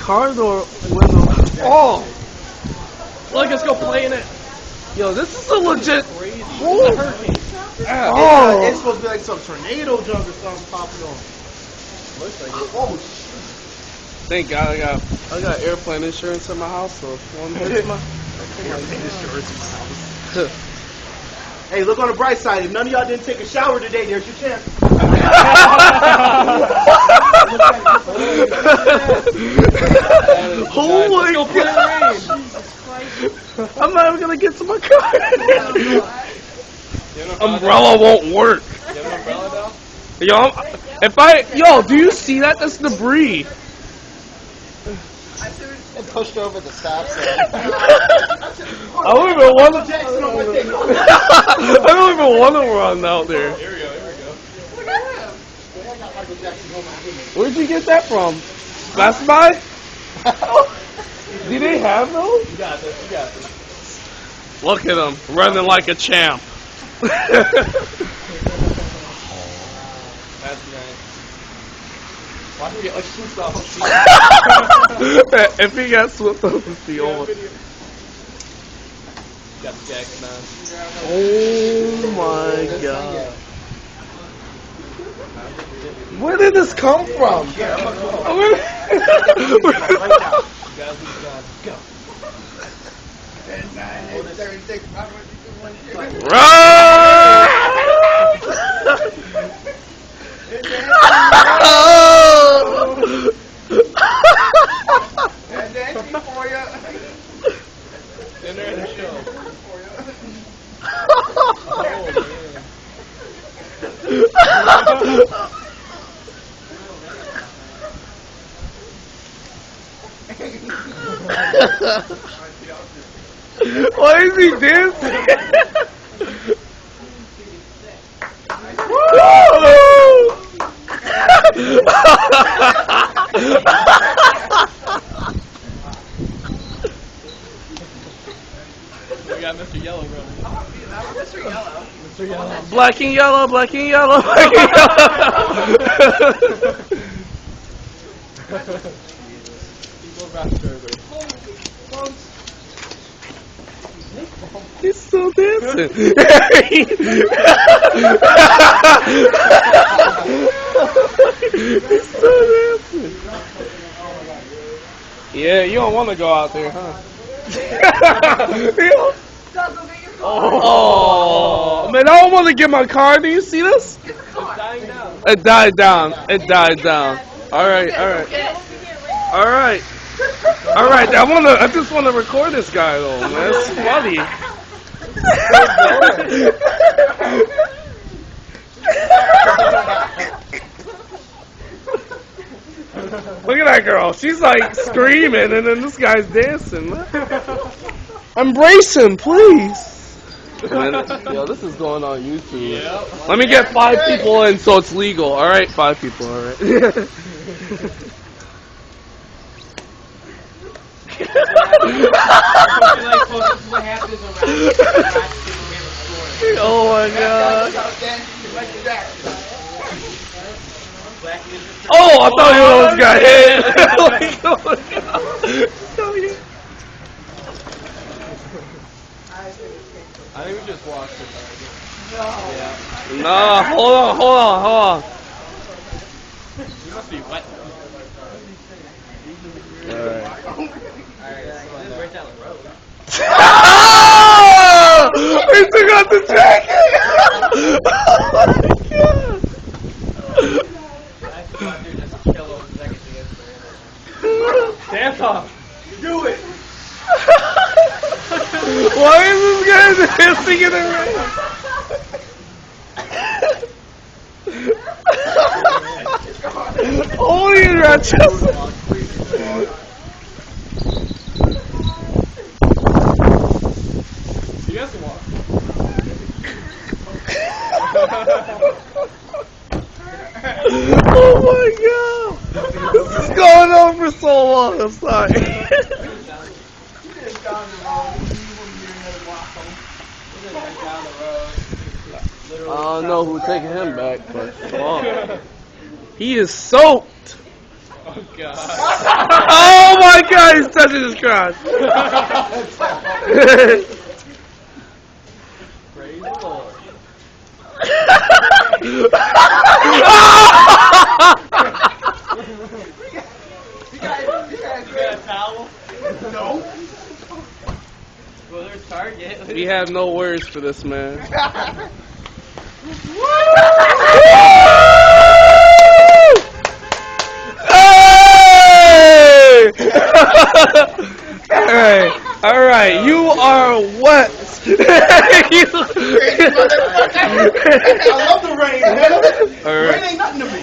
car door window. Oh! Look, let's go play in it. Yo, this is a legit. Oh! It's supposed to be like some tornado jump or something popping on. Looks like it. Oh, Thank God I got airplane insurance in my house, so if one hits my Hey, look on the bright side. If none of y'all didn't take a shower today, there's your chance. Oh my God! I'm not even gonna get to my car. Umbrella won't work. You have an umbrella now? Yo, do you see that? That's debris. It pushed over the stop sign. I don't even want to run out there. Here we go. Where'd you get that from? Best Buy? Do they have those? You got this. Look at him, running like a champ. That's nice. Why do we get like Swift off the field? If he got swept off the field. Got the jacket man. Oh my God. Where did this come from? You guys go. Run! Dinner and a show. Why is he dancing? We got Mr. Yellow running. Mr. Yellow. Black and yellow, black and yellow, black and yellow. He's still dancing. He's still dancing. Yeah, you don't want to go out there, huh? Oh, man, I don't want to get my car. Do you see this? It's dying down. It died down. It died down. All right. I just want to record this guy though, man. It's funny. Look at that girl. She's like screaming, and then this guy's dancing. Embrace him, please. Man, yo, this is going on YouTube. Yep. Let me get 5 people in so it's legal. All right, 5 people. All right. Oh my God. Oh, I thought you almost got hit. I think we just watched it. Yeah. No, hold on. You must be wet. Alright. Right down the road. He took out the jacket! Dance off. Do it. Why is this guy dancing in the rain? Only in Rochester. You guys can walk. Oh my God! This is going on for so long. I'm sorry. I don't know who's taking him back, but come on. He is soaked. Oh God. Oh He's touching his crotch. Praise the Lord. You got a towel? No. Well, there's Target. We have no words for this man. Hey! All right, you are what? I love the rain, man. All right. Rain ain't nothing to me.